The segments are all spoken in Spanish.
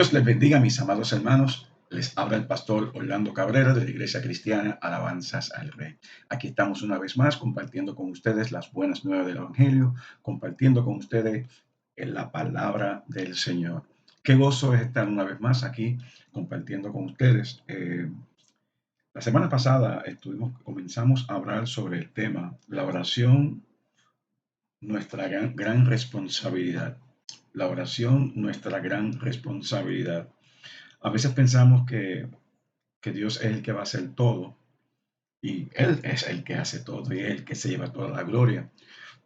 Dios les bendiga, mis amados hermanos. Les habla el pastor Orlando Cabrera de la Iglesia Cristiana Alabanzas al Rey. Aquí estamos una vez más compartiendo con ustedes las buenas nuevas del Evangelio, compartiendo con ustedes la palabra del Señor. Qué gozo es estar una vez más aquí compartiendo con ustedes. La semana pasada comenzamos a hablar sobre el tema, la oración, nuestra gran responsabilidad. La oración, nuestra gran responsabilidad. A veces pensamos que Dios es el que va a hacer todo y Él es el que hace todo y es el que se lleva toda la gloria.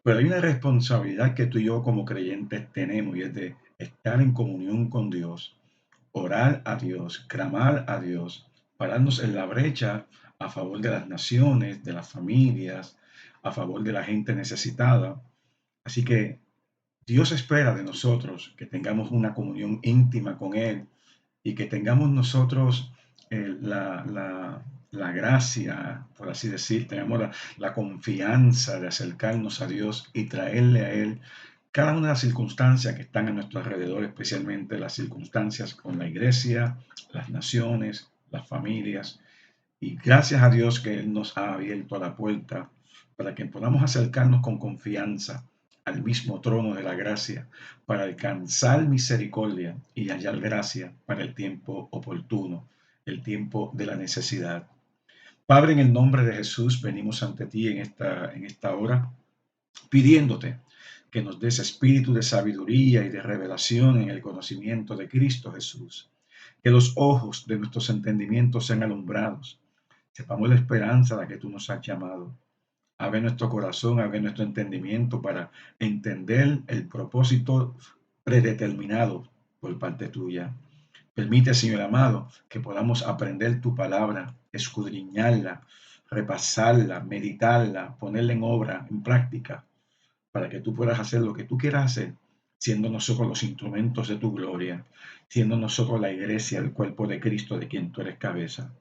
Pero hay una responsabilidad que tú y yo como creyentes tenemos y es de estar en comunión con Dios, orar a Dios, clamar a Dios, pararnos en la brecha a favor de las naciones, de las familias, a favor de la gente necesitada. Así que Dios espera de nosotros que tengamos una comunión íntima con Él y que tengamos nosotros la gracia, por así decir, tengamos la confianza de acercarnos a Dios y traerle a Él cada una de las circunstancias que están a nuestro alrededor, especialmente las circunstancias con la iglesia, las naciones, las familias. Y gracias a Dios que Él nos ha abierto la puerta para que podamos acercarnos con confianza al mismo trono de la gracia, para alcanzar misericordia y hallar gracia para el tiempo oportuno, el tiempo de la necesidad. Padre, en el nombre de Jesús, venimos ante ti en esta hora, pidiéndote que nos des espíritu de sabiduría y de revelación en el conocimiento de Cristo Jesús, que los ojos de nuestros entendimientos sean alumbrados, sepamos la esperanza a la que tú nos has llamado. Abre nuestro corazón, abre nuestro entendimiento para entender el propósito predeterminado por parte tuya. Permite, Señor amado, que podamos aprender tu palabra, escudriñarla, repasarla, meditarla, ponerla en obra, en práctica, para que tú puedas hacer lo que tú quieras hacer, siendo nosotros los instrumentos de tu gloria, siendo nosotros la iglesia, el cuerpo de Cristo, de quien tú eres cabeza.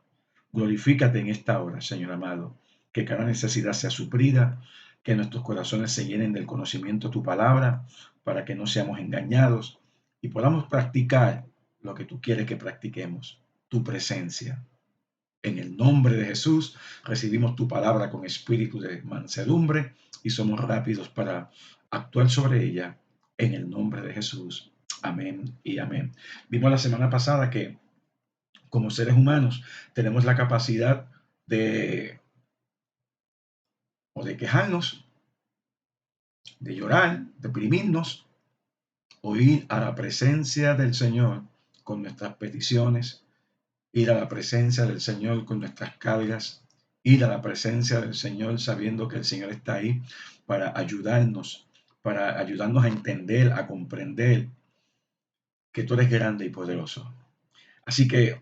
Glorifícate en esta hora, Señor amado, que cada necesidad sea suplida, que nuestros corazones se llenen del conocimiento de tu palabra, para que no seamos engañados y podamos practicar lo que tú quieres que practiquemos, tu presencia. En el nombre de Jesús recibimos tu palabra con espíritu de mansedumbre y somos rápidos para actuar sobre ella en el nombre de Jesús. Amén y amén. Vimos la semana pasada que como seres humanos tenemos la capacidad de de quejarnos, de llorar, deprimirnos o ir a la presencia del Señor con nuestras peticiones, ir a la presencia del Señor con nuestras cargas, ir a la presencia del Señor sabiendo que el Señor está ahí para ayudarnos a entender, a comprender que tú eres grande y poderoso. Así que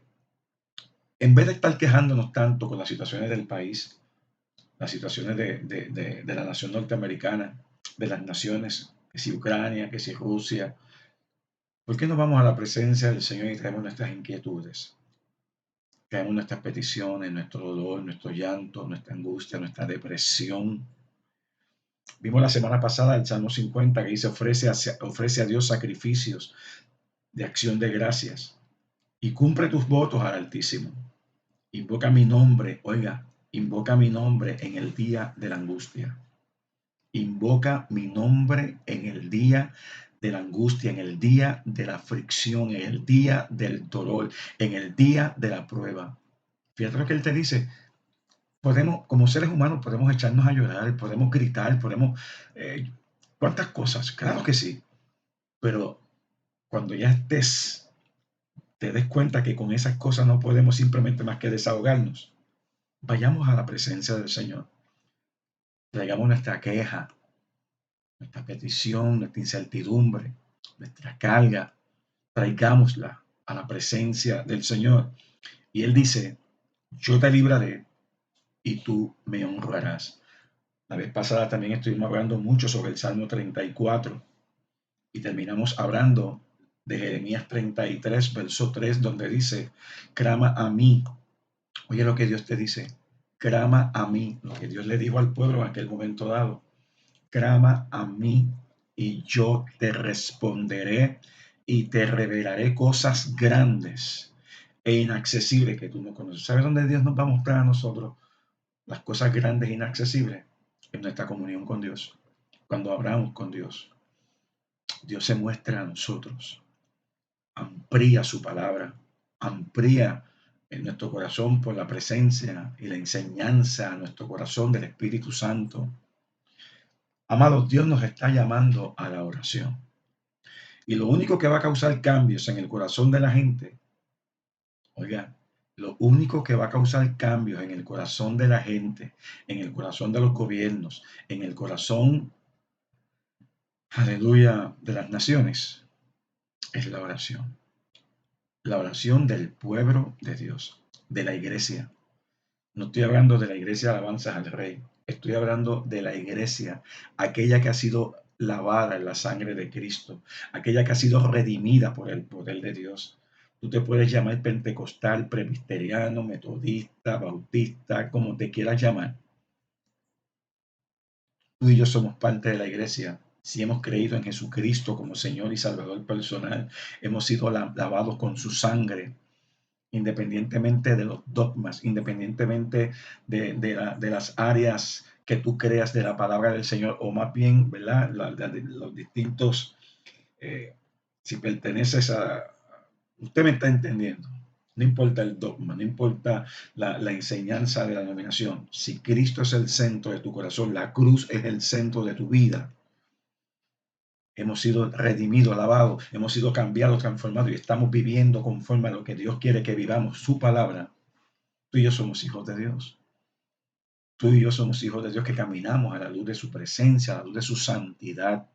en vez de estar quejándonos tanto con las situaciones del país, las situaciones de la nación norteamericana, de las naciones, que si Ucrania, que si Rusia, ¿por qué no vamos a la presencia del Señor y traemos nuestras inquietudes? Traemos nuestras peticiones, nuestro dolor, nuestro llanto, nuestra angustia, nuestra depresión. Vimos la semana pasada el Salmo 50 que dice, ofrece a Dios sacrificios de acción de gracias y cumple tus votos al Altísimo. Invoca mi nombre, oiga, invoca mi nombre en el día de la angustia. Invoca mi nombre en el día de la angustia, en el día de la aflicción, en el día del dolor, en el día de la prueba. Fíjate lo que él te dice. Podemos, como seres humanos, podemos echarnos a llorar, podemos gritar, podemos... ¿Cuántas cosas? Claro que sí. Pero cuando ya te des cuenta que con esas cosas no podemos simplemente más que desahogarnos, vayamos a la presencia del Señor. Traigamos nuestra queja, nuestra petición, nuestra incertidumbre, nuestra carga, traigámosla a la presencia del Señor. Y Él dice, yo te libraré y tú me honrarás. La vez pasada también estuvimos hablando mucho sobre el Salmo 34 y terminamos hablando de Jeremías 33, verso 3, donde dice, clama a mí. Oye lo que Dios te dice, clama a mí, lo que Dios le dijo al pueblo en aquel momento dado. Clama a mí y yo te responderé y te revelaré cosas grandes e inaccesibles que tú no conoces. ¿Sabes dónde Dios nos va a mostrar a nosotros las cosas grandes e inaccesibles? En nuestra comunión con Dios. Cuando hablamos con Dios, Dios se muestra a nosotros, amplía su palabra, amplía en nuestro corazón por la presencia y la enseñanza a nuestro corazón del Espíritu Santo. Amados, Dios nos está llamando a la oración. Y lo único que va a causar cambios en el corazón de la gente, oiga, lo único que va a causar cambios en el corazón de la gente, en el corazón de los gobiernos, en el corazón, aleluya, de las naciones, es la oración del pueblo de Dios, de la iglesia. No estoy hablando de la iglesia de alabanzas al Rey, estoy hablando de la iglesia, aquella que ha sido lavada en la sangre de Cristo, aquella que ha sido redimida por el poder de Dios. Tú te puedes llamar pentecostal, presbiteriano, metodista, bautista, como te quieras llamar. Tú y yo somos parte de la iglesia. Si hemos creído en Jesucristo como Señor y Salvador personal, hemos sido lavados con su sangre, independientemente de los dogmas, independientemente de las áreas que tú creas de la palabra del Señor, o más bien, ¿verdad? Los distintos, eh, si perteneces a, usted me está entendiendo, no importa el dogma, no importa la enseñanza de la denominación, si Cristo es el centro de tu corazón, la cruz es el centro de tu vida, hemos sido redimidos, lavados, hemos sido cambiados, transformados y estamos viviendo conforme a lo que Dios quiere que vivamos, su palabra. Tú y yo somos hijos de Dios. Tú y yo somos hijos de Dios que caminamos a la luz de su presencia, a la luz de su santidad.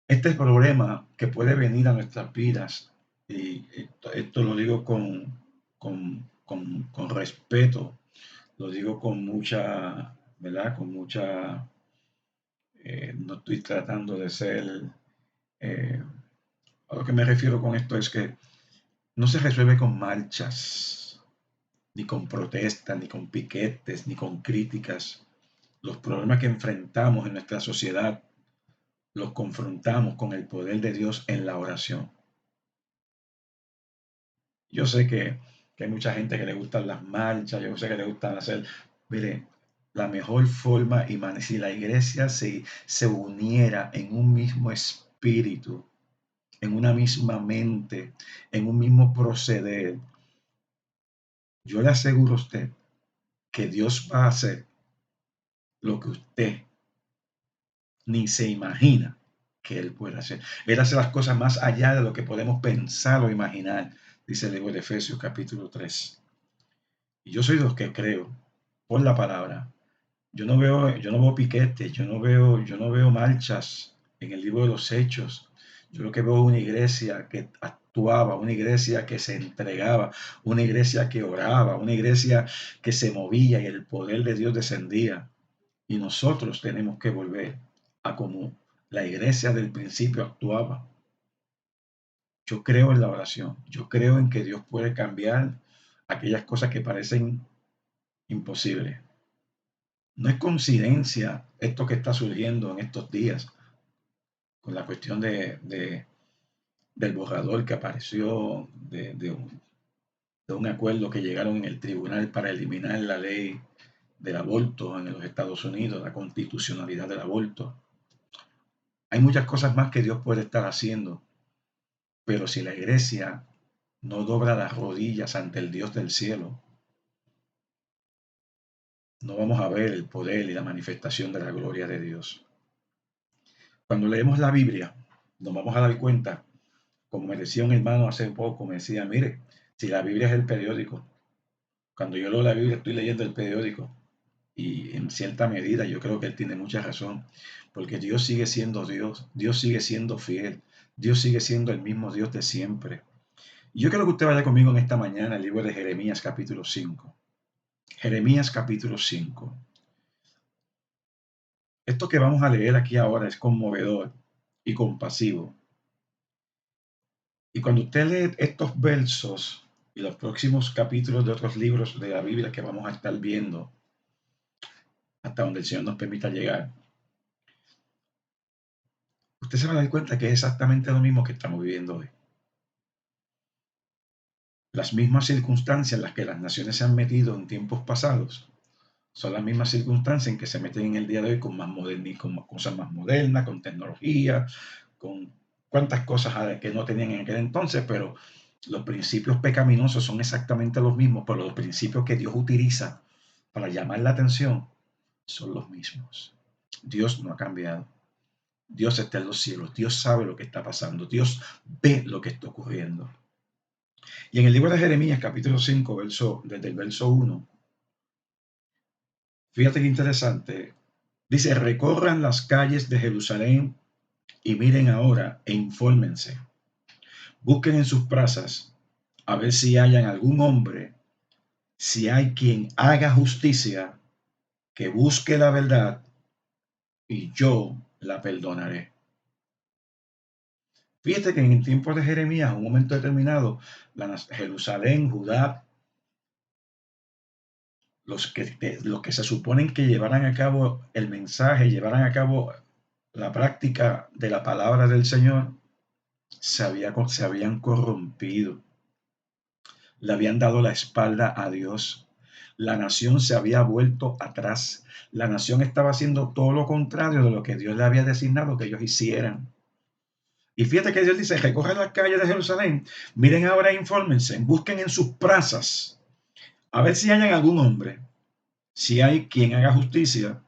Este problema que puede venir a nuestras vidas, y esto lo digo con respeto, lo digo con mucha, ¿verdad? Con mucha, no estoy tratando de ser, eh, a lo que me refiero con esto es que no se resuelve con marchas, ni con protestas, ni con piquetes, ni con críticas. Los problemas que enfrentamos en nuestra sociedad los confrontamos con el poder de Dios en la oración. Yo sé que hay mucha gente que le gustan las marchas, yo sé que le gustan hacer, mire, la mejor forma, y si la iglesia se uniera en un mismo espíritu, en una misma mente, en un mismo proceder, yo le aseguro a usted que Dios va a hacer lo que usted ni se imagina que Él puede hacer. Él hace las cosas más allá de lo que podemos pensar o imaginar, dice el libro de Efesios capítulo 3. Y yo soy de los que creo por la palabra. Yo no veo piquetes, yo no veo marchas en el libro de los Hechos. Yo lo que veo es una iglesia que actuaba, una iglesia que se entregaba, una iglesia que oraba, una iglesia que se movía y el poder de Dios descendía. Y nosotros tenemos que volver a como la iglesia del principio actuaba. Yo creo en la oración, yo creo en que Dios puede cambiar aquellas cosas que parecen imposibles. No es coincidencia esto que está surgiendo en estos días con la cuestión del borrador que apareció de un acuerdo que llegaron en el tribunal para eliminar la ley del aborto en los Estados Unidos, la constitucionalidad del aborto. Hay muchas cosas más que Dios puede estar haciendo, pero si la iglesia no dobla las rodillas ante el Dios del cielo, no vamos a ver el poder y la manifestación de la gloria de Dios. Cuando leemos la Biblia, nos vamos a dar cuenta, como me decía un hermano hace poco, me decía, mire, si la Biblia es el periódico, cuando yo leo la Biblia estoy leyendo el periódico y en cierta medida yo creo que él tiene mucha razón, porque Dios sigue siendo Dios, Dios sigue siendo fiel, Dios sigue siendo el mismo Dios de siempre. Y yo quiero que usted vaya conmigo en esta mañana al libro de Jeremías capítulo 5. Jeremías capítulo 5. Esto que vamos a leer aquí ahora es conmovedor y compasivo. Y cuando usted lee estos versos y los próximos capítulos de otros libros de la Biblia que vamos a estar viendo, hasta donde el Señor nos permita llegar, usted se va a dar cuenta que es exactamente lo mismo que estamos viviendo hoy. Las mismas circunstancias en las que las naciones se han metido en tiempos pasados son las mismas circunstancias en que se meten en el día de hoy con con cosas más modernas, con tecnología, con cuantas cosas que no tenían en aquel entonces, pero los principios pecaminosos son exactamente los mismos, pero los principios que Dios utiliza para llamar la atención son los mismos. Dios no ha cambiado. Dios está en los cielos. Dios sabe lo que está pasando. Dios ve lo que está ocurriendo. Y en el libro de Jeremías, capítulo 5, desde el verso 1, fíjate qué interesante. Dice, recorran las calles de Jerusalén y miren ahora e infórmense. Busquen en sus plazas a ver si hayan algún hombre, si hay quien haga justicia, que busque la verdad y yo la perdonaré. Fíjate que en el tiempo de Jeremías, en un momento determinado, Jerusalén, Judá, los que se suponen que llevaran a cabo el mensaje, llevaran a cabo la práctica de la palabra del Señor, se habían corrompido, le habían dado la espalda a Dios. La nación se había vuelto atrás. La nación estaba haciendo todo lo contrario de lo que Dios le había designado que ellos hicieran. Y fíjate que Dios dice, recorran las calles de Jerusalén, miren ahora, infórmense, busquen en sus plazas, a ver si hayan algún hombre, si hay quien haga justicia,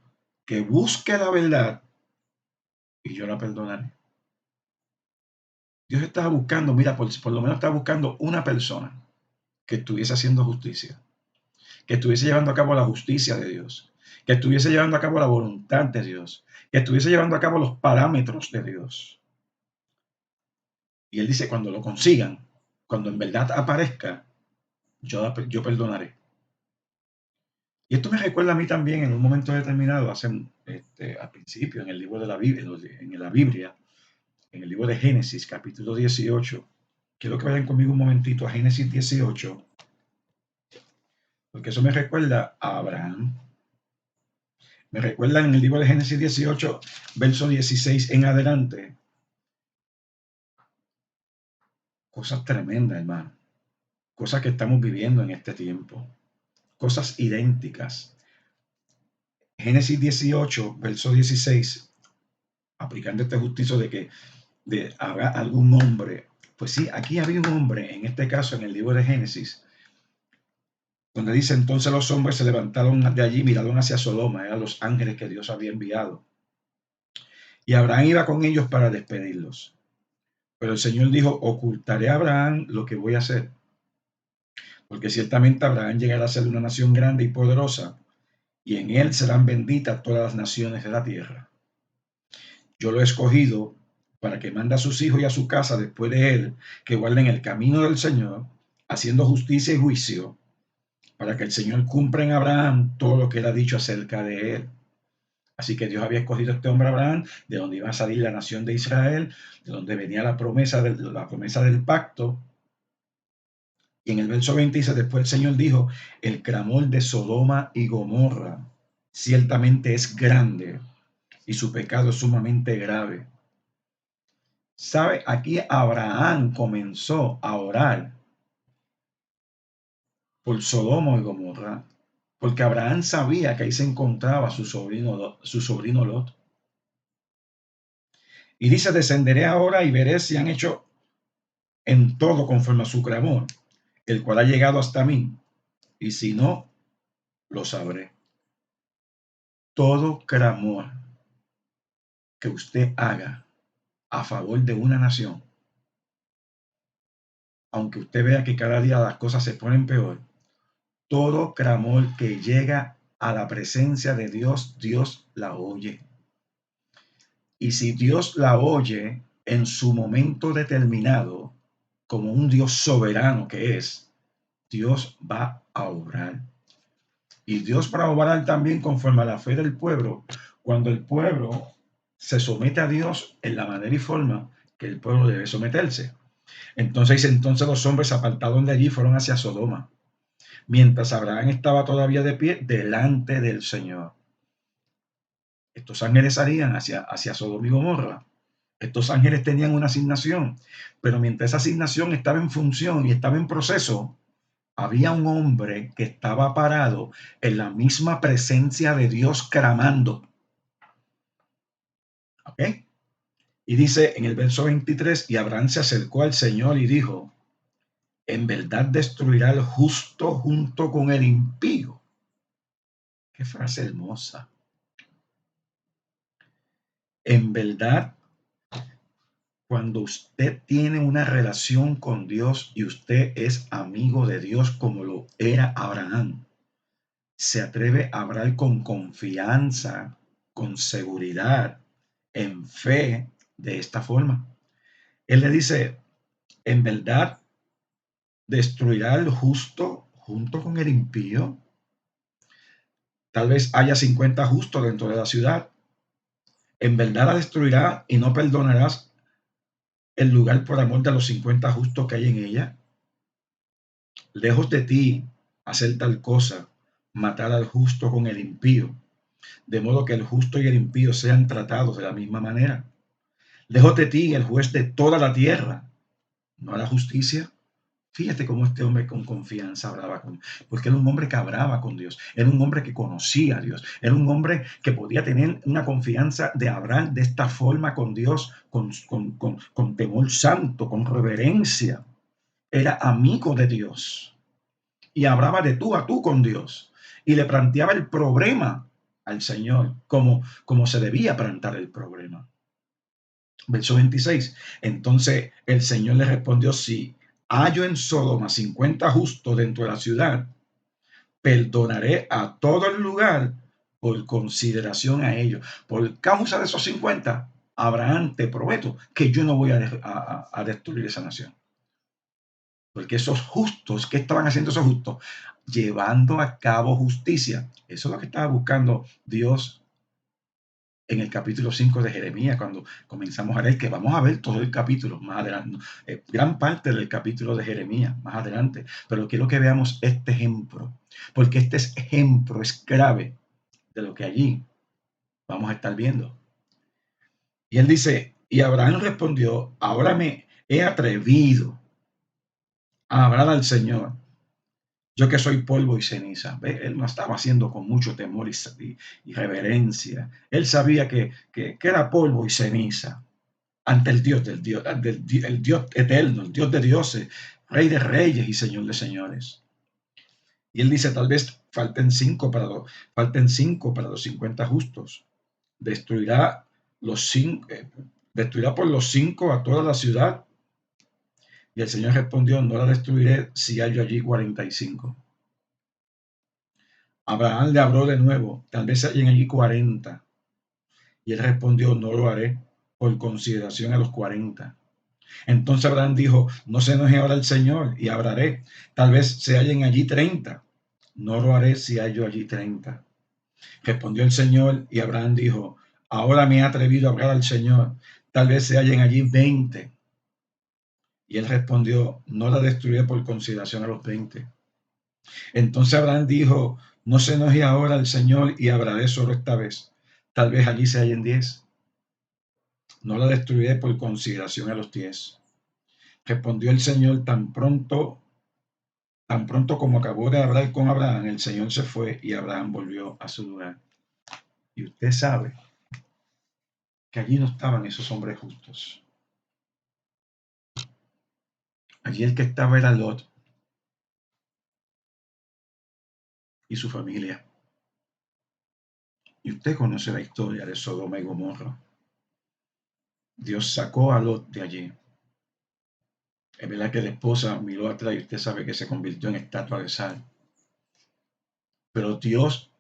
que busque la verdad y yo la perdonaré. Dios estaba buscando, mira, por lo menos estaba buscando una persona que estuviese haciendo justicia, que estuviese llevando a cabo la justicia de Dios, que estuviese llevando a cabo la voluntad de Dios, que estuviese llevando a cabo los parámetros de Dios. Y él dice, cuando lo consigan, cuando en verdad aparezca, yo perdonaré. Y esto me recuerda a mí también en un momento determinado, al principio, en el libro de la Biblia, en la Biblia, en el libro de Génesis, capítulo 18. Quiero que vayan conmigo un momentito a Génesis 18, porque eso me recuerda a Abraham. Me recuerda en el libro de Génesis 18, verso 16 en adelante. Cosas tremendas, hermano. Cosas que estamos viviendo en este tiempo. Cosas idénticas. Génesis 18, verso 16, aplicando este justicia de habrá algún hombre. Pues sí, aquí había un hombre, en este caso en el libro de Génesis, donde dice, entonces los hombres se levantaron de allí, miraron hacia Sodoma, eran los ángeles que Dios había enviado. Y Abraham iba con ellos para despedirlos. Pero el Señor dijo, ocultaré a Abraham lo que voy a hacer, porque ciertamente Abraham llegará a ser una nación grande y poderosa, y en él serán benditas todas las naciones de la tierra. Yo lo he escogido para que mande a sus hijos y a su casa después de él, que guarden el camino del Señor, haciendo justicia y juicio, para que el Señor cumpla en Abraham todo lo que él ha dicho acerca de él. Así que Dios había escogido a este hombre Abraham, de donde iba a salir la nación de Israel, de donde venía la promesa del pacto. Y en el verso 20 dice, después el Señor dijo, el clamor de Sodoma y Gomorra ciertamente es grande y su pecado es sumamente grave. ¿Sabe? Aquí Abraham comenzó a orar por Sodoma y Gomorra, porque Abraham sabía que ahí se encontraba su sobrino Lot. Y dice, descenderé ahora y veré si han hecho en todo conforme a su clamor, el cual ha llegado hasta mí, y si no, lo sabré. Todo clamor que usted haga a favor de una nación, aunque usted vea que cada día las cosas se ponen peor, todo clamor que llega a la presencia de Dios, Dios la oye. Y si Dios la oye en su momento determinado, como un Dios soberano que es, Dios va a obrar. Y Dios va a obrar también conforme a la fe del pueblo, cuando el pueblo se somete a Dios en la manera y forma que el pueblo debe someterse. Entonces los hombres se apartaron de allí, fueron hacia Sodoma, mientras Abraham estaba todavía de pie delante del Señor. Estos ángeles salían hacia Sodoma y Gomorra, Estos ángeles tenían una asignación, pero mientras esa asignación estaba en función y estaba en proceso, había un hombre que estaba parado en la misma presencia de Dios clamando. ¿Ok? Y dice en el verso 23, y Abraham se acercó al Señor y dijo, en verdad destruirá el justo junto con el impío. Qué frase hermosa. En verdad, cuando usted tiene una relación con Dios y usted es amigo de Dios como lo era Abraham, se atreve a hablar con confianza, con seguridad, en fe, de esta forma. Él le dice, en verdad destruirá el justo junto con el impío. Tal vez haya 50 justos dentro de la ciudad. En verdad la destruirá y no perdonarás el lugar por amor de los 50 justos que hay en ella. Lejos de ti hacer tal cosa, matar al justo con el impío, de modo que el justo y el impío sean tratados de la misma manera. Lejos de ti el juez de toda la tierra, no hará justicia. Fíjate cómo este hombre con confianza hablaba con Dios, porque era un hombre que hablaba con Dios, era un hombre que conocía a Dios, era un hombre que podía tener una confianza de hablar de esta forma con Dios, con temor santo, con reverencia. Era amigo de Dios y hablaba de tú a tú con Dios y le planteaba el problema al Señor como se debía plantear el problema. Verso 26. Entonces el Señor le respondió, si hallo en Sodoma 50 justos dentro de la ciudad, perdonaré a todo el lugar por consideración a ellos. Por causa de esos 50, Abraham, te prometo que yo no voy a destruir esa nación. Porque esos justos, ¿qué estaban haciendo esos justos? Llevando a cabo justicia. Eso es lo que estaba buscando Dios en el capítulo 5 de Jeremías, cuando comenzamos a leer, que vamos a ver todo el capítulo más adelante, gran parte del capítulo de Jeremías más adelante, pero quiero que veamos este ejemplo, porque este ejemplo es clave de lo que allí vamos a estar viendo. Y él dice, y Abraham respondió, ahora me he atrevido a hablar al Señor, yo que soy polvo y ceniza. ¿Ve? Él no estaba haciendo con mucho temor y reverencia. Él sabía que era polvo y ceniza ante el Dios el Dios eterno, el Dios de dioses, Rey de reyes y Señor de señores. Y él dice, tal vez falten cinco para los 50 justos. Destruirá destruirá por los 5 a toda la ciudad. Y el Señor respondió, no la destruiré si hallo allí 45. Abraham le habló de nuevo, tal vez hayan allí 40. Y él respondió, no lo haré por consideración a los 40. Entonces Abraham dijo, no se enoje ahora el Señor y hablaré. Tal vez se hallen allí 30. No lo haré si hallo allí 30. Respondió el Señor y Abraham dijo, ahora me he atrevido a hablar al Señor. Tal vez se hallen allí 20. Y él respondió, no la destruiré por consideración a los 20. Entonces Abraham dijo, no se enoje ahora el Señor y hablaré solo esta vez. Tal vez allí se hallen 10. No la destruiré por consideración a los 10. Respondió el Señor tan pronto como acabó de hablar con Abraham, el Señor se fue y Abraham volvió a su lugar. Y usted sabe que allí no estaban esos hombres justos. Allí el que estaba era Lot y su familia. Y usted conoce la historia de Sodoma y Gomorra. Dios sacó a Lot de allí. Es verdad que la esposa miró atrás y usted sabe que se convirtió en estatua de sal. Pero Dios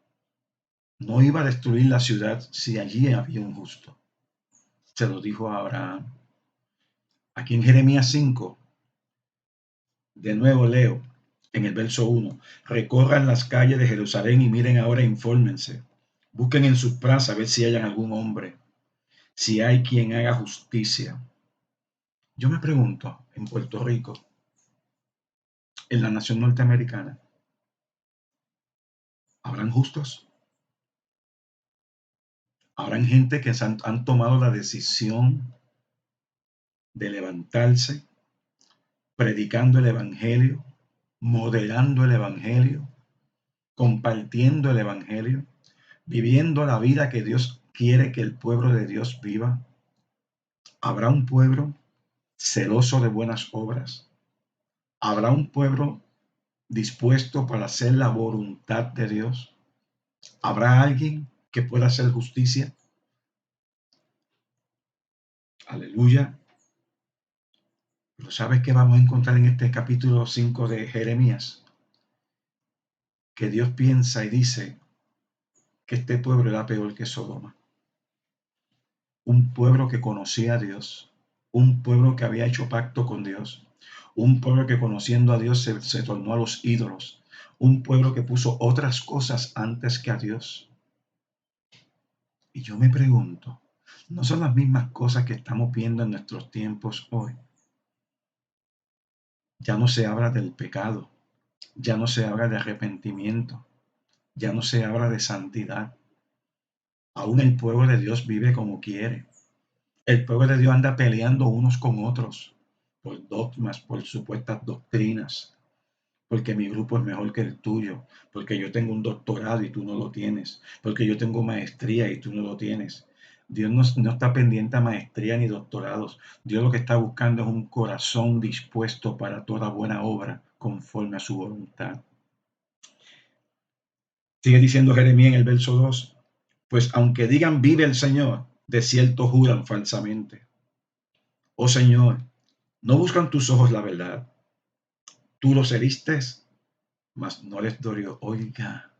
no iba a destruir la ciudad si allí había un justo. Se lo dijo a Abraham. Aquí en Jeremías 5, de nuevo leo en el verso 1, recorran las calles de Jerusalén y miren ahora, infórmense. Busquen en sus plazas a ver si hayan algún hombre, si hay quien haga justicia. Yo me pregunto, en Puerto Rico, en la nación norteamericana, ¿habrán justos? ¿Habrán gente que han tomado la decisión de levantarse, predicando el Evangelio, moderando el Evangelio, compartiendo el Evangelio, viviendo la vida que Dios quiere que el pueblo de Dios viva. Habrá un pueblo celoso de buenas obras. Habrá un pueblo dispuesto para hacer la voluntad de Dios. Habrá alguien que pueda hacer justicia. Aleluya. Pero ¿sabes qué vamos a encontrar en este capítulo 5 de Jeremías? Que Dios piensa y dice que este pueblo era peor que Sodoma. Un pueblo que conocía a Dios, un pueblo que había hecho pacto con Dios, un pueblo que conociendo a Dios se tornó a los ídolos, un pueblo que puso otras cosas antes que a Dios. Y yo me pregunto, ¿no son las mismas cosas que estamos viendo en nuestros tiempos hoy? Ya no se habla del pecado, ya no se habla de arrepentimiento, ya no se habla de santidad. Aún el pueblo de Dios vive como quiere. El pueblo de Dios anda peleando unos con otros por dogmas, por supuestas doctrinas, porque mi grupo es mejor que el tuyo, porque yo tengo un doctorado y tú no lo tienes, porque yo tengo maestría y tú no lo tienes. Dios no está pendiente a maestría ni doctorados. Dios lo que está buscando es un corazón dispuesto para toda buena obra conforme a su voluntad. Sigue diciendo Jeremías en el verso 2, pues aunque digan vive el Señor, de cierto juran falsamente. Oh Señor, no buscan tus ojos la verdad. Tú los heriste, mas no les dolió. Oiga,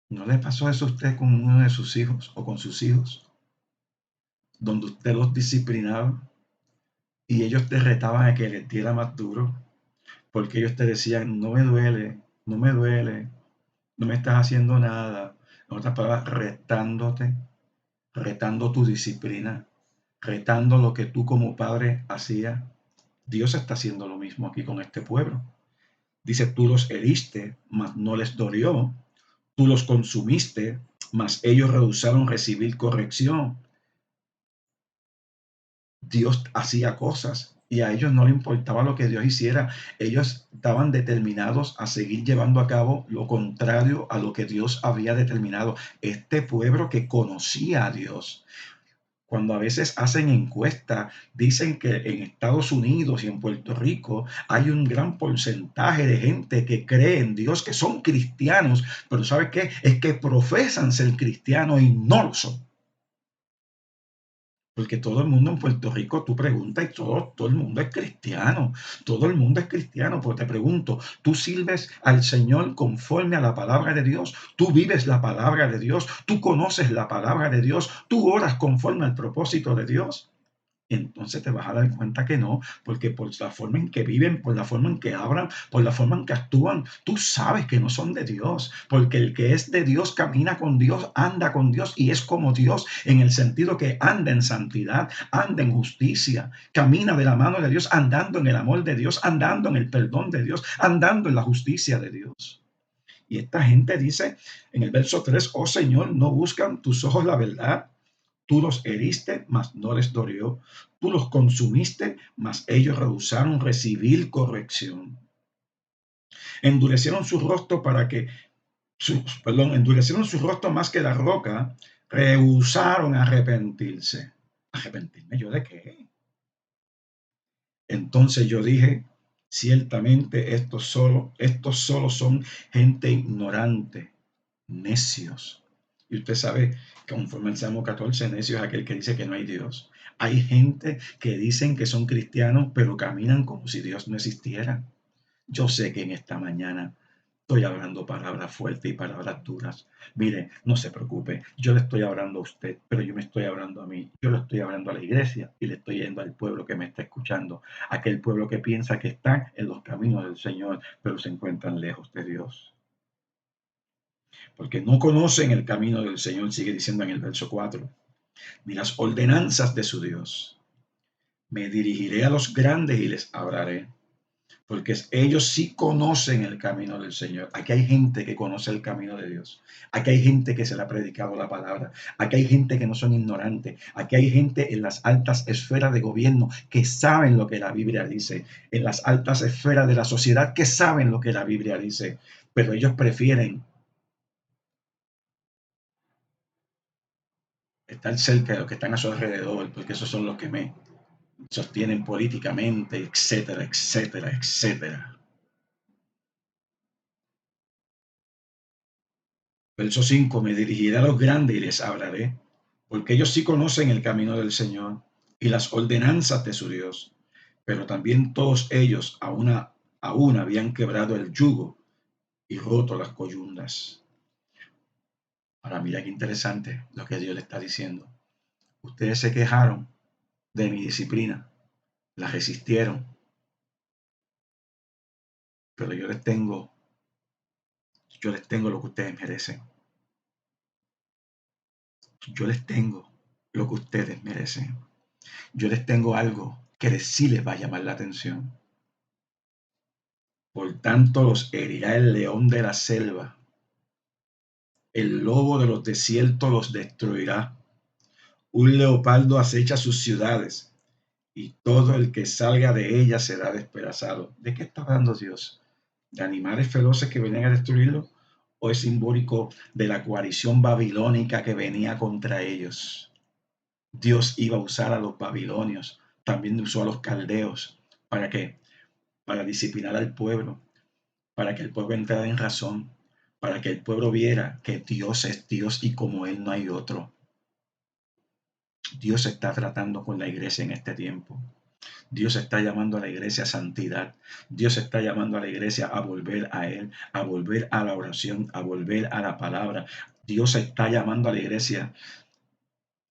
¿no le pasó eso a usted con uno de sus hijos o con sus hijos? Donde usted los disciplinaba y ellos te retaban a que les diera más duro, porque ellos te decían, no me duele, no me duele, no me estás haciendo nada. En otras palabras, retándote, retando tu disciplina, retando lo que tú como padre hacías. Dios está haciendo lo mismo aquí con este pueblo. Dice, tú los heriste, mas no les dolió. Tú los consumiste, mas ellos rehusaron recibir corrección. Dios hacía cosas y a ellos no les importaba lo que Dios hiciera. Ellos estaban determinados a seguir llevando a cabo lo contrario a lo que Dios había determinado. Este pueblo que conocía a Dios. Cuando a veces hacen encuestas, dicen que en Estados Unidos y en Puerto Rico hay un gran porcentaje de gente que cree en Dios, que son cristianos, pero ¿sabes qué? Es que profesan ser cristianos y no lo son. Porque todo el mundo en Puerto Rico, tú preguntas y todo el mundo es cristiano. Todo el mundo es cristiano. Pues te pregunto, ¿tú sirves al Señor conforme a la palabra de Dios? ¿Tú vives la palabra de Dios? ¿Tú conoces la palabra de Dios? ¿Tú oras conforme al propósito de Dios? Entonces te vas a dar cuenta que no, porque por la forma en que viven, por la forma en que hablan, por la forma en que actúan, tú sabes que no son de Dios, porque el que es de Dios camina con Dios, anda con Dios y es como Dios en el sentido que anda en santidad, anda en justicia, camina de la mano de Dios, andando en el amor de Dios, andando en el perdón de Dios, andando en la justicia de Dios. Y esta gente dice en el verso 3, oh Señor, no buscan tus ojos la verdad. Tú los heriste, mas no les dolió. Tú los consumiste, mas ellos rehusaron recibir corrección. Endurecieron su rostro endurecieron su rostro más que la roca, rehusaron arrepentirse. ¿Arrepentirme yo de qué? Entonces yo dije, ciertamente estos solo son gente ignorante, necios. Y usted sabe que conforme al Salmo 14, necio es aquel que dice que no hay Dios. Hay gente que dicen que son cristianos, pero caminan como si Dios no existiera. Yo sé que en esta mañana estoy hablando palabras fuertes y palabras duras. Mire, no se preocupe, yo le estoy hablando a usted, pero yo me estoy hablando a mí. Yo le estoy hablando a la iglesia y le estoy yendo al pueblo que me está escuchando. Aquel pueblo que piensa que está en los caminos del Señor, pero se encuentran lejos de Dios. Porque no conocen el camino del Señor, sigue diciendo en el verso 4, ni las ordenanzas de su Dios. Me dirigiré a los grandes y les hablaré, porque ellos sí conocen el camino del Señor. Aquí hay gente que conoce el camino de Dios. Aquí hay gente que se le ha predicado la palabra. Aquí hay gente que no son ignorantes. Aquí hay gente en las altas esferas de gobierno que saben lo que la Biblia dice. En las altas esferas de la sociedad que saben lo que la Biblia dice. Pero ellos prefieren estar cerca de los que están a su alrededor, porque esos son los que me sostienen políticamente, etcétera, etcétera, etcétera. Verso 5, me dirigiré a los grandes y les hablaré, porque ellos sí conocen el camino del Señor y las ordenanzas de su Dios, pero también todos ellos aún habían quebrado el yugo y roto las coyundas. Ahora mira qué interesante lo que Dios le está diciendo. Ustedes se quejaron de mi disciplina, la resistieron, pero yo les tengo lo que ustedes merecen. Yo les tengo lo que ustedes merecen. Yo les tengo algo que sí les va a llamar la atención. Por tanto los herirá el león de la selva, el lobo de los desiertos los destruirá. Un leopardo acecha sus ciudades y todo el que salga de ellas será despedazado. ¿De qué está hablando Dios? ¿De animales feroces que venían a destruirlo? ¿O es simbólico de la coalición babilónica que venía contra ellos? Dios iba a usar a los babilonios, también usó a los caldeos. ¿Para qué? Para disciplinar al pueblo, para que el pueblo entrara en razón, para que el pueblo viera que Dios es Dios y como Él no hay otro. Dios está tratando con la iglesia en este tiempo. Dios está llamando a la iglesia a santidad. Dios está llamando a la iglesia a volver a Él, a volver a la oración, a volver a la palabra. Dios está llamando a la iglesia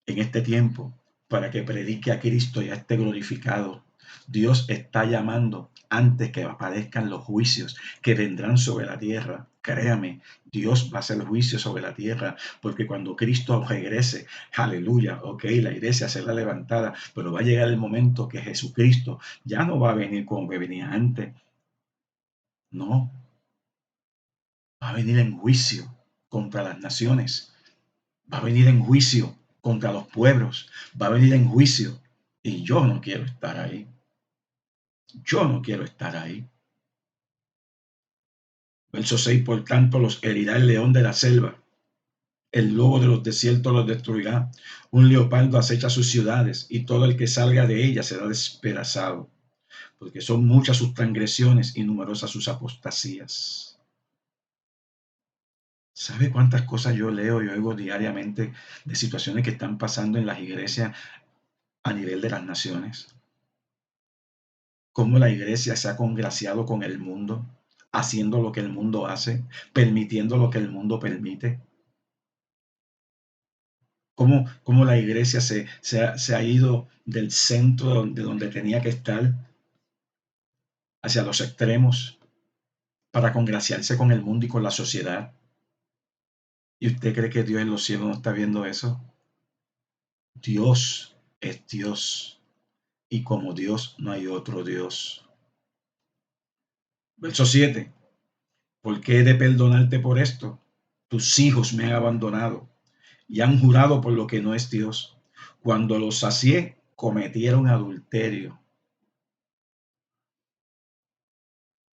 en este tiempo para que predique a Cristo y a este glorificado. Dios está llamando antes que aparezcan los juicios que vendrán sobre la tierra. Créame, Dios va a hacer juicio sobre la tierra, porque cuando Cristo regrese, aleluya, ok, la iglesia será levantada, pero va a llegar el momento que Jesucristo ya no va a venir como venía antes. No, va a venir en juicio contra las naciones, va a venir en juicio contra los pueblos, va a venir en juicio. Y yo no quiero estar ahí. Yo no quiero estar ahí. Verso 6, por tanto los herirá el león de la selva, el lobo de los desiertos los destruirá, un leopardo acecha sus ciudades y todo el que salga de ellas será despedazado, porque son muchas sus transgresiones y numerosas sus apostasías. ¿Sabe cuántas cosas yo leo y oigo diariamente de situaciones que están pasando en las iglesias a nivel de las naciones? Cómo la iglesia se ha congraciado con el mundo, haciendo lo que el mundo hace, permitiendo lo que el mundo permite. Cómo la iglesia se ha ido del centro de donde tenía que estar hacia los extremos para congraciarse con el mundo y con la sociedad. ¿Y usted cree que Dios en los cielos no está viendo eso? Dios es Dios y como Dios no hay otro Dios. Verso 7. ¿Por qué he de perdonarte por esto? Tus hijos me han abandonado y han jurado por lo que no es Dios. Cuando los sacié, cometieron adulterio.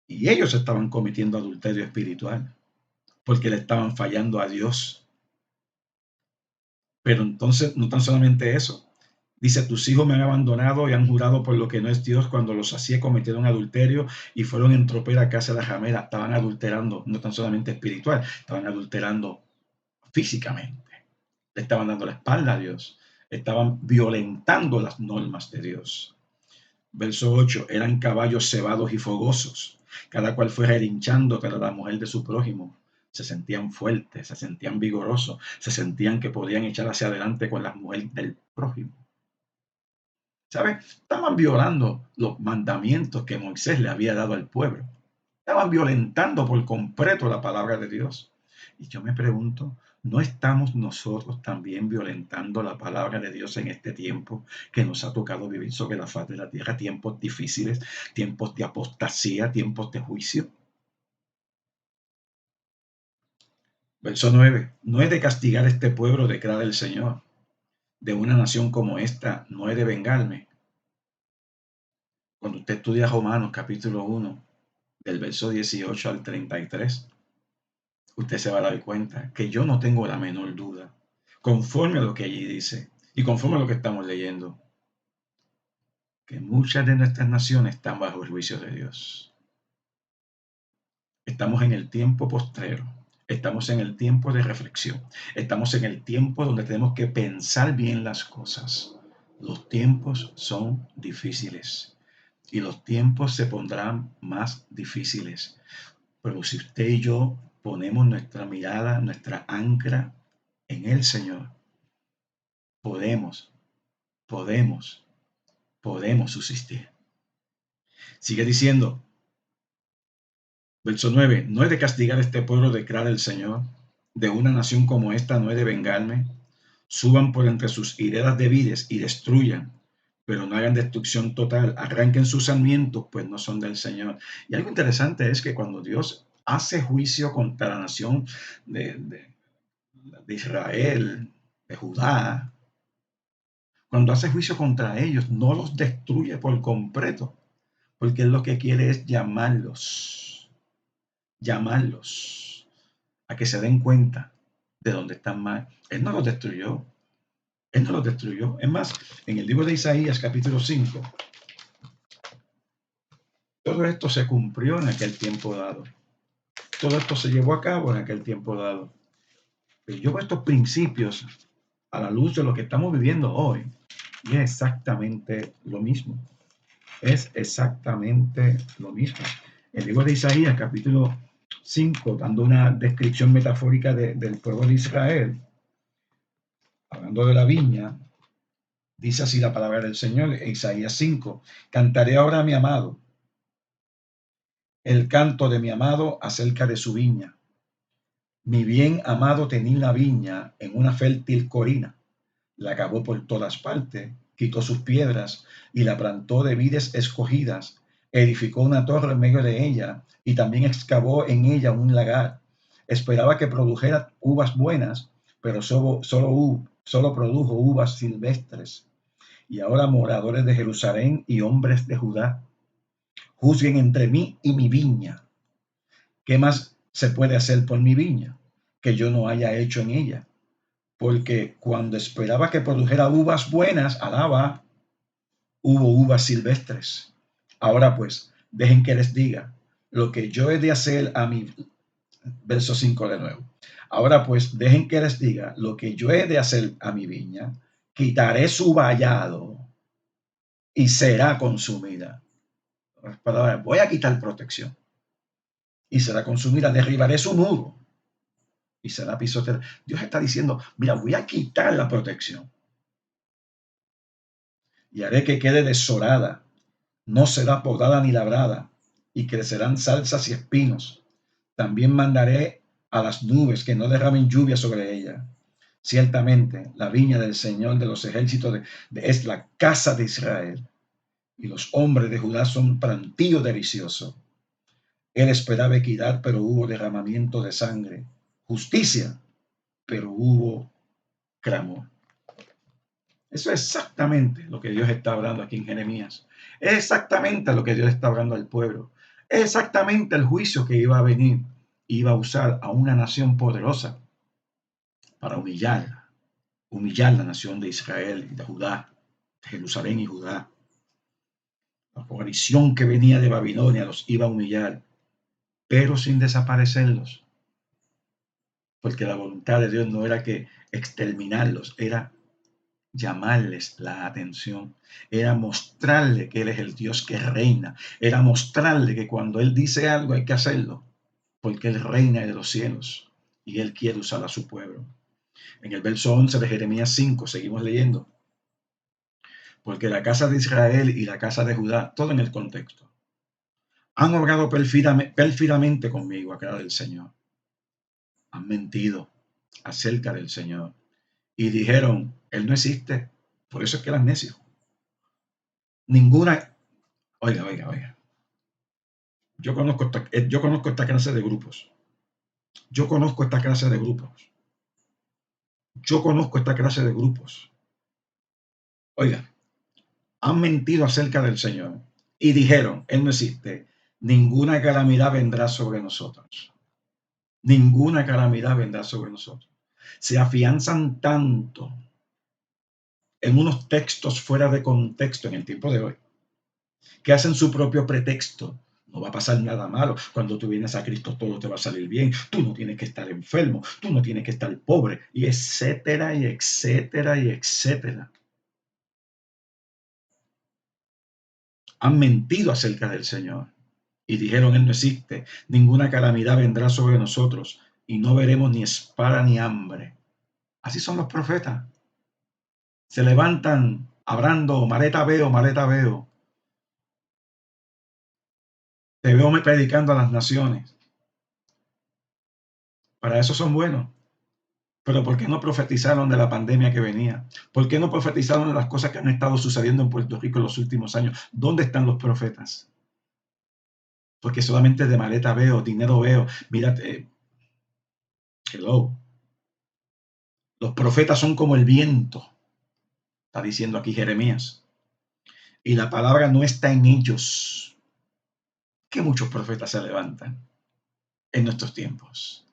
Y ellos estaban cometiendo adulterio espiritual, porque le estaban fallando a Dios. Pero entonces, no tan solamente eso. Dice, tus hijos me han abandonado y han jurado por lo que no es Dios. Cuando los sacié, cometieron adulterio y fueron en tropel a casa de la ramera. Estaban adulterando, no tan solamente espiritual, estaban adulterando físicamente. Le estaban dando la espalda a Dios. Estaban violentando las normas de Dios. Verso 8, eran caballos cebados y fogosos. Cada cual fue relinchando para la mujer de su prójimo. Se sentían fuertes, se sentían vigorosos, se sentían que podían echar hacia adelante con las mujeres del prójimo. ¿Sabes? Estaban violando los mandamientos que Moisés le había dado al pueblo. Estaban violentando por completo la palabra de Dios. Y yo me pregunto, ¿No estamos nosotros también violentando la palabra de Dios en este tiempo que nos ha tocado vivir sobre la faz de la tierra? Tiempos difíciles, tiempos de apostasía, tiempos de juicio. Verso 9. No he de castigar este pueblo, declara el Señor. De una nación como esta no he de vengarme. Cuando usted estudia Romanos capítulo 1, del verso 18 al 33, usted se va a dar cuenta que yo no tengo la menor duda, conforme a lo que allí dice y conforme a lo que estamos leyendo, que muchas de nuestras naciones están bajo el juicio de Dios. Estamos en el tiempo postrero, estamos en el tiempo de reflexión, estamos en el tiempo donde tenemos que pensar bien las cosas. Los tiempos son difíciles y los tiempos se pondrán más difíciles. Pero si usted y yo ponemos nuestra mirada, nuestra ancla en el Señor, podemos, podemos, podemos subsistir. Sigue diciendo, verso 9, no he de castigar a este pueblo, declara el Señor, de una nación como esta no he de vengarme. Suban por entre sus hileras de vides y destruyan, pero no hagan destrucción total, arranquen sus sarmientos, pues no son del Señor. Y algo interesante es que cuando Dios hace juicio contra la nación de, de, de Israel, de Judá, cuando hace juicio contra ellos, no los destruye por completo, porque Él lo que quiere es llamarlos a que se den cuenta de dónde están mal. Él no los destruyó, Él no los destruyó. Es más, en el libro de Isaías, capítulo 5, todo esto se cumplió en aquel tiempo dado. Todo esto se llevó a cabo en aquel tiempo dado. Pero yo veo estos principios a la luz de lo que estamos viviendo hoy y es exactamente lo mismo. Es exactamente lo mismo. El libro de Isaías, capítulo 5, dando una descripción metafórica del pueblo de Israel, hablando de la viña, dice así la palabra del Señor, Isaías 5, cantaré ahora a mi amado, el canto de mi amado acerca de su viña. Mi bien amado tenía la viña en una fértil corina, la cavó por todas partes, quitó sus piedras y la plantó de vides escogidas, edificó una torre en medio de ella y también excavó en ella un lagar. Esperaba que produjera uvas buenas, pero solo produjo uvas silvestres. Y ahora moradores de Jerusalén y hombres de Judá, juzguen entre mí y mi viña. ¿Qué más se puede hacer por mi viña que yo no haya hecho en ella? Porque cuando esperaba que produjera uvas buenas, alaba, hubo uvas silvestres. Ahora pues, dejen que les diga lo que yo he de hacer a mi, verso 5 de nuevo. Ahora pues, dejen que les diga lo que yo he de hacer a mi viña, quitaré su vallado y será consumida. Voy a quitar protección y será consumida, derribaré su muro y será pisoteada. Dios está diciendo, mira, voy a quitar la protección y haré que quede desolada, no será podada ni labrada, y crecerán zarzas y espinos. También mandaré a las nubes que no derramen lluvia sobre ella. Ciertamente, la viña del Señor de los ejércitos es la casa de Israel, y los hombres de Judá son plantío delicioso. Él esperaba equidad, pero hubo derramamiento de sangre. Justicia, pero hubo clamor. Eso es exactamente lo que Dios está hablando aquí en Jeremías. Es exactamente lo que Dios está hablando al pueblo. Es exactamente el juicio que iba a venir. Iba a usar a una nación poderosa para humillar la nación de Israel y de Judá, de Jerusalén y Judá. La coalición que venía de Babilonia los iba a humillar, pero sin desaparecerlos, porque la voluntad de Dios no era que exterminarlos, era llamarles la atención, era mostrarle que Él es el Dios que reina, era mostrarle que cuando Él dice algo hay que hacerlo, porque Él reina de los cielos y Él quiere usar a su pueblo. En el verso 11 de Jeremías 5 seguimos leyendo, porque la casa de Israel y la casa de Judá, todo en el contexto, han obrado pérfidamente conmigo, aclara el Señor. Han mentido, acerca del Señor y dijeron, Él no existe. Por eso es que eran necios. Ninguna, oiga, yo conozco esta clase de grupos. Yo conozco esta clase de grupos. Yo conozco esta clase de grupos. Oiga, han mentido acerca del Señor y dijeron, Él no existe. Ninguna calamidad vendrá sobre nosotros. Ninguna calamidad vendrá sobre nosotros. Se afianzan tanto en unos textos fuera de contexto en el tiempo de hoy, que hacen su propio pretexto. No va a pasar nada malo. Cuando tú vienes a Cristo todo te va a salir bien. Tú no tienes que estar enfermo. Tú no tienes que estar pobre. Y etcétera, y etcétera, y etcétera. Han mentido acerca del Señor. Y dijeron, Él no existe. Ninguna calamidad vendrá sobre nosotros. Y no veremos ni espada ni hambre. Así son los profetas. Se levantan hablando, maleta veo, maleta veo. Te veo predicando a las naciones. Para eso son buenos. Pero ¿por qué no profetizaron de la pandemia que venía? ¿Por qué no profetizaron de las cosas que han estado sucediendo en Puerto Rico en los últimos años? ¿Dónde están los profetas? Porque solamente de maleta veo, dinero veo. Mírate, hello. Los profetas son como el viento, está diciendo aquí Jeremías. Y la palabra no está en ellos. Que muchos profetas se levantan en nuestros tiempos.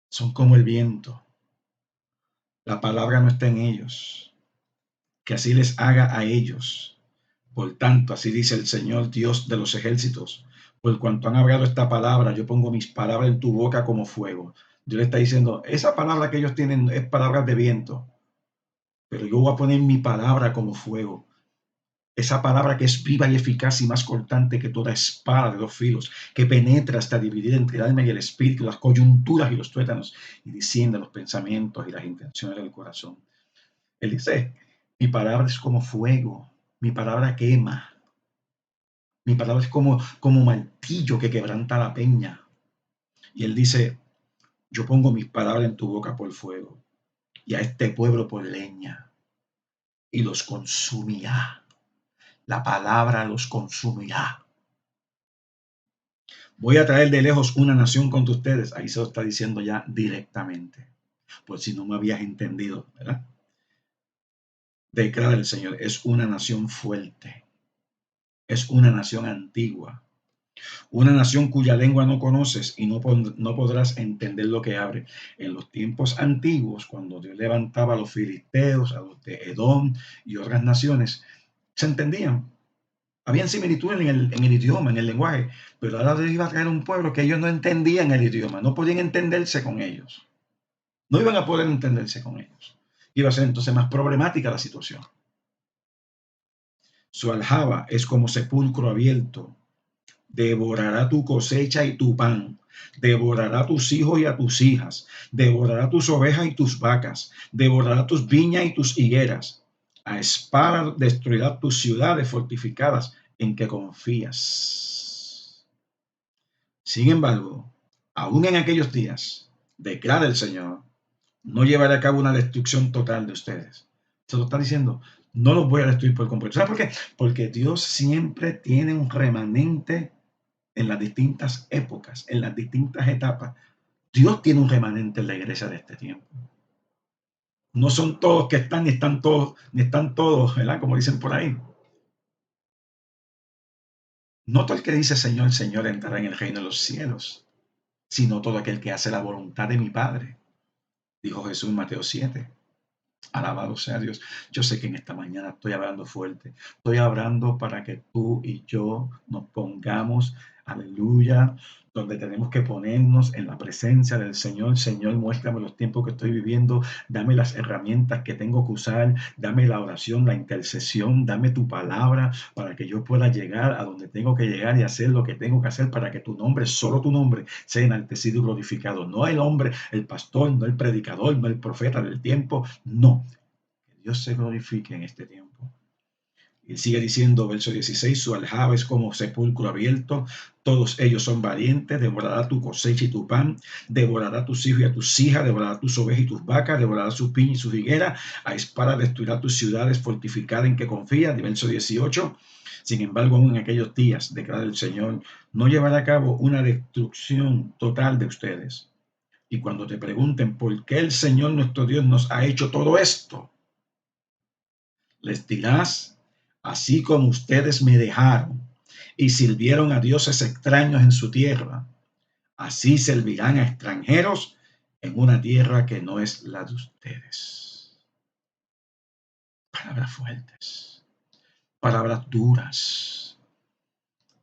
Son como el viento. La palabra no está en ellos. Que así les haga a ellos. Por tanto, así dice el Señor Dios de los ejércitos. Por cuanto han hablado esta palabra, yo pongo mis palabras en tu boca como fuego. Dios le está diciendo, esa palabra que ellos tienen es palabras de viento. Pero yo voy a poner mi palabra como fuego. Esa palabra que es viva y eficaz y más cortante que toda espada de dos filos, que penetra hasta dividir entre el alma y el espíritu, las coyunturas y los tuétanos, y desciende los pensamientos y las intenciones del corazón. Él dice, mi palabra es como fuego, mi palabra quema, mi palabra es como martillo que quebranta la peña. Y él dice, yo pongo mis palabras en tu boca por fuego, y a este pueblo por leña, y los consumirá. La palabra los consumirá. Voy a traer de lejos una nación contra ustedes. Ahí se lo está diciendo ya directamente. Por si no me habías entendido, ¿verdad? Declara el Señor, es una nación fuerte. Es una nación antigua. Una nación cuya lengua no conoces y no podrás entender lo que abre. En los tiempos antiguos, cuando Dios levantaba a los filisteos, a los de Edom y otras naciones, se entendían. Habían similitudes en el idioma, en el lenguaje, pero ahora Dios iba a traer un pueblo que ellos no entendían el idioma, no podían entenderse con ellos. No iban a poder entenderse con ellos. Iba a ser entonces más problemática la situación. Su aljaba es como sepulcro abierto. Devorará tu cosecha y tu pan. Devorará a tus hijos y a tus hijas. Devorará tus ovejas y tus vacas. Devorará tus viñas y tus higueras. A espada destruirá tus ciudades fortificadas en que confías. Sin embargo, aún en aquellos días, declara el Señor, no llevaré a cabo una destrucción total de ustedes. Se lo está diciendo, no los voy a destruir por completo. ¿Sabes por qué? Porque Dios siempre tiene un remanente en las distintas épocas, en las distintas etapas. Dios tiene un remanente en la iglesia de este tiempo. No son todos que están, ni están todos, ¿verdad? Como dicen por ahí. No todo el que dice Señor, Señor entrará en el reino de los cielos, sino todo aquel que hace la voluntad de mi Padre, dijo Jesús en Mateo 7. Alabado sea Dios. Yo sé que en esta mañana estoy hablando fuerte. Estoy hablando para que tú y yo nos pongamos, aleluya, donde tenemos que ponernos en la presencia del Señor. Señor, muéstrame los tiempos que estoy viviendo. Dame las herramientas que tengo que usar. Dame la oración, la intercesión. Dame tu palabra para que yo pueda llegar a donde tengo que llegar y hacer lo que tengo que hacer para que tu nombre, solo tu nombre, sea enaltecido y glorificado. No el hombre, el pastor, no el predicador, no el profeta del tiempo. No. Que Dios se glorifique en este tiempo. Y sigue diciendo, verso 16, su aljaba es como sepulcro abierto, todos ellos son valientes, devorará tu cosecha y tu pan, devorará tus hijos y a tus hijas, devorará tus ovejas y tus vacas, devorará su piña y su higuera, a espada destruirá tus ciudades fortificadas en que confías. Verso 18, sin embargo, aún en aquellos días, declara el Señor, no llevará a cabo una destrucción total de ustedes. Y cuando te pregunten por qué el Señor nuestro Dios nos ha hecho todo esto, les dirás, así como ustedes me dejaron y sirvieron a dioses extraños en su tierra, así servirán a extranjeros en una tierra que no es la de ustedes. Palabras fuertes, palabras duras.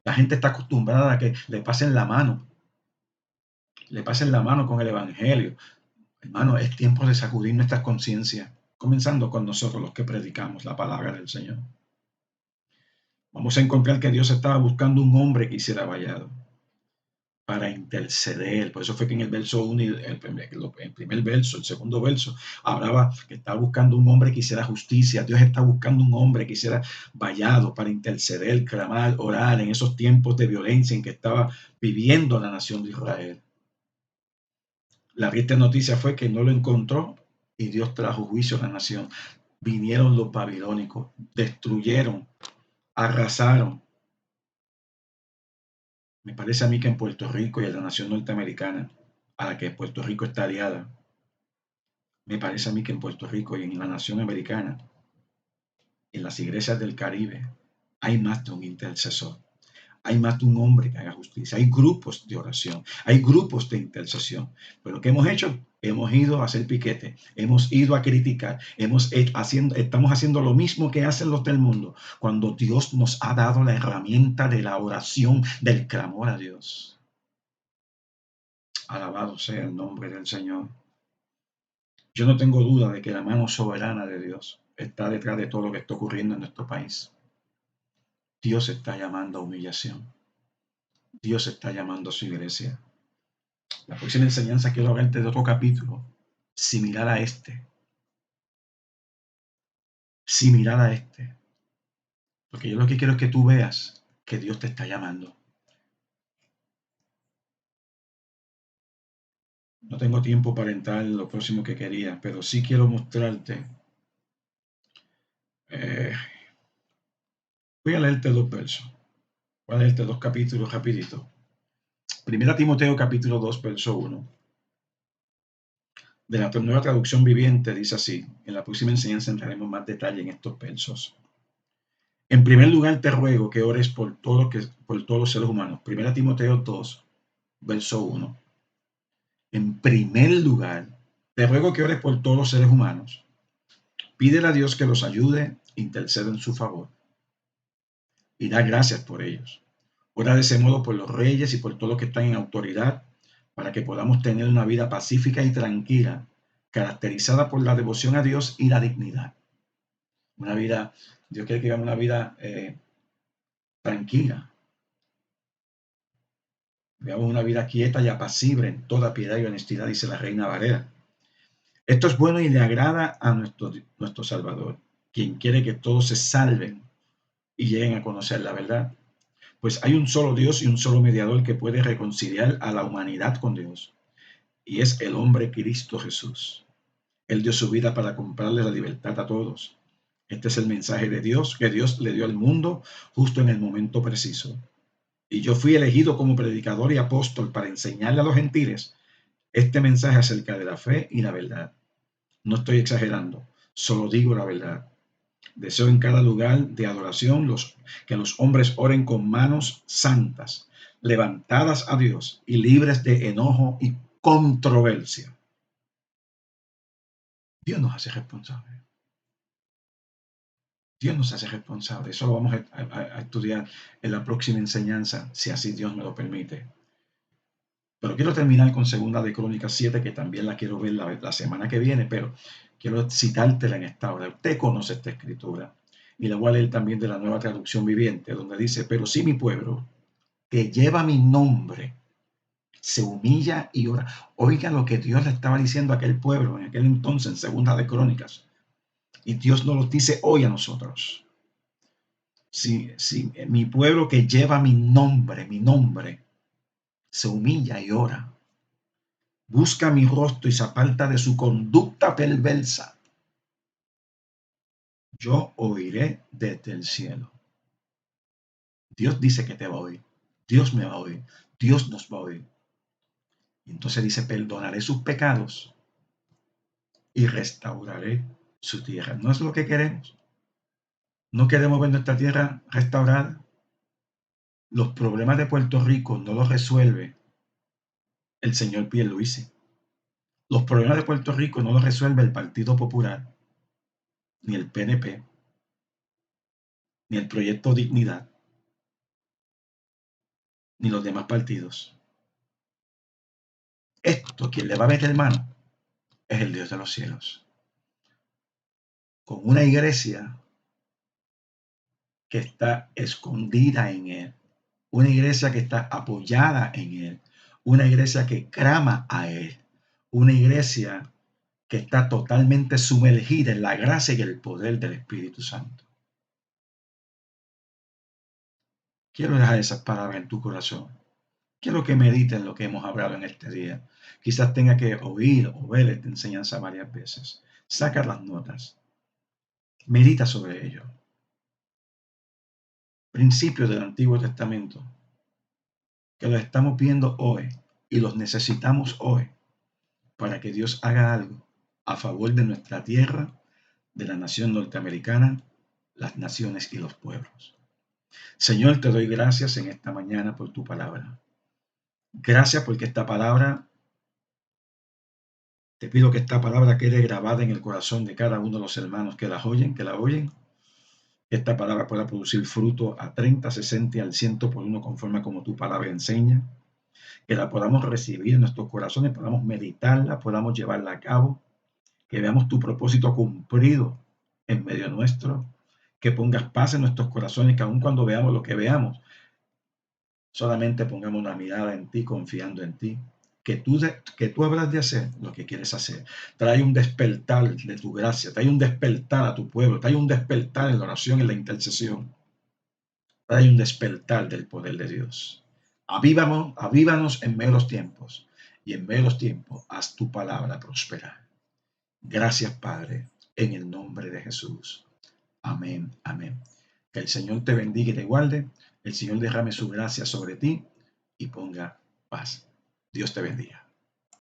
La gente está acostumbrada a que le pasen la mano con el Evangelio. Hermano, es tiempo de sacudir nuestras conciencias, comenzando con nosotros los que predicamos la palabra del Señor. Vamos a encontrar que Dios estaba buscando un hombre que hiciera vallado para interceder. Por eso fue que en el verso 1, el primer verso, el segundo verso, hablaba que estaba buscando un hombre que hiciera justicia. Dios está buscando un hombre que hiciera vallado para interceder, clamar, orar en esos tiempos de violencia en que estaba viviendo la nación de Israel. La triste noticia fue que no lo encontró y Dios trajo juicio a la nación. Vinieron los babilónicos, destruyeron, arrasaron. Me parece a mí que en Puerto Rico y en la nación norteamericana, a la que Puerto Rico está aliada, me parece a mí que en Puerto Rico y en la nación americana, en las iglesias del Caribe, hay más de un intercesor. Hay más de un hombre que haga justicia. Hay grupos de oración, hay grupos de intercesión. Pero ¿qué hemos hecho? Hemos ido a hacer piquete, hemos ido a criticar, estamos haciendo lo mismo que hacen los del mundo, cuando Dios nos ha dado la herramienta de la oración, del clamor a Dios. Alabado sea el nombre del Señor. Yo no tengo duda de que la mano soberana de Dios está detrás de todo lo que está ocurriendo en nuestro país. Dios está llamando a humillación. Dios está llamando a su iglesia. La próxima enseñanza quiero hablarte de otro capítulo similar a este. Similar a este. Porque yo lo que quiero es que tú veas que Dios te está llamando. No tengo tiempo para entrar en lo próximo que quería, pero sí quiero mostrarte. Voy a leerte dos versos. Voy a leerte dos capítulos rapidito. Primera Timoteo capítulo 2, verso 1. De la nueva traducción viviente dice así. En la próxima enseñanza entraremos más detalle en estos versos. En primer lugar te ruego que ores por todos los seres humanos. Primera Timoteo 2, verso 1. En primer lugar, te ruego que ores por todos los seres humanos. Pídele a Dios que los ayude, interceda en su favor y da gracias por ellos. Ora de ese modo por los reyes y por todos los que están en autoridad, para que podamos tener una vida pacífica y tranquila, caracterizada por la devoción a Dios y la dignidad. Una vida, Dios quiere que vivamos una vida tranquila. Vivamos una vida quieta y apacible en toda piedad y honestidad, dice la Reina Valera. Esto es bueno y le agrada a nuestro Salvador, quien quiere que todos se salven y lleguen a conocer la verdad. Pues hay un solo Dios y un solo mediador que puede reconciliar a la humanidad con Dios, y es el hombre Cristo Jesús. Él dio su vida para comprarle la libertad a todos. Este es el mensaje de Dios que Dios le dio al mundo justo en el momento preciso. Y yo fui elegido como predicador y apóstol para enseñarle a los gentiles este mensaje acerca de la fe y la verdad. No estoy exagerando, solo digo la verdad. Deseo en cada lugar de adoración que los hombres oren con manos santas, levantadas a Dios y libres de enojo y controversia. Dios nos hace responsables. Dios nos hace responsables. Eso lo vamos a estudiar en la próxima enseñanza, si así Dios me lo permite. Pero quiero terminar con Segunda de Crónicas 7, que también la quiero ver la semana que viene, pero quiero citártela en esta hora. Usted conoce esta escritura. Y la voy a leer también de la Nueva Traducción Viviente, donde dice, pero si mi pueblo, que lleva mi nombre, se humilla y ora. Oiga lo que Dios le estaba diciendo a aquel pueblo en aquel entonces, en Segunda de Crónicas. Y Dios nos lo dice hoy a nosotros. Si mi pueblo que lleva mi nombre, se humilla y ora, busca mi rostro y se aparta de su conducta perversa, yo oiré desde el cielo. Dios dice que te va a oír. Dios me va a oír. Dios nos va a oír. Y entonces dice, perdonaré sus pecados y restauraré su tierra. ¿No es lo que queremos? ¿No queremos ver nuestra tierra restaurada? Los problemas de Puerto Rico no los resuelve el señor Pierluisi. Los problemas de Puerto Rico no los resuelve el Partido Popular, ni el PNP, ni el Proyecto Dignidad, ni los demás partidos. Esto, quien le va a meter mano, es el Dios de los cielos. Con una iglesia que está escondida en Él, una iglesia que está apoyada en Él, una iglesia que clama a Él, una iglesia que está totalmente sumergida en la gracia y el poder del Espíritu Santo. Quiero dejar esas palabras en tu corazón. Quiero que medites lo que hemos hablado en este día. Quizás tenga que oír o ver esta enseñanza varias veces. Saca las notas. Medita sobre ello. Principios del Antiguo Testamento que los estamos viendo hoy y los necesitamos hoy para que Dios haga algo a favor de nuestra tierra, de la nación norteamericana, las naciones y los pueblos. Señor, te doy gracias en esta mañana por tu palabra. Gracias porque esta palabra, te pido que esta palabra quede grabada en el corazón de cada uno de los hermanos que la oyen, que esta palabra pueda producir fruto a 30, 60 y al 100 por uno conforme como tu palabra enseña, que la podamos recibir en nuestros corazones, podamos meditarla, podamos llevarla a cabo, que veamos tu propósito cumplido en medio nuestro, que pongas paz en nuestros corazones, que aun cuando veamos lo que veamos, solamente pongamos una mirada en ti, confiando en ti, que tú habrás de hacer lo que quieres hacer. Trae un despertar de tu gracia, trae un despertar a tu pueblo, trae un despertar en la oración y en la intercesión, trae un despertar del poder de Dios. Avívanos en medio de los tiempos, y en medio de los tiempos haz tu palabra prosperar. Gracias, Padre, en el nombre de Jesús. Amén, amén. Que el Señor te bendiga y te guarde. El Señor derrame su gracia sobre ti y ponga paz. Dios te bendiga.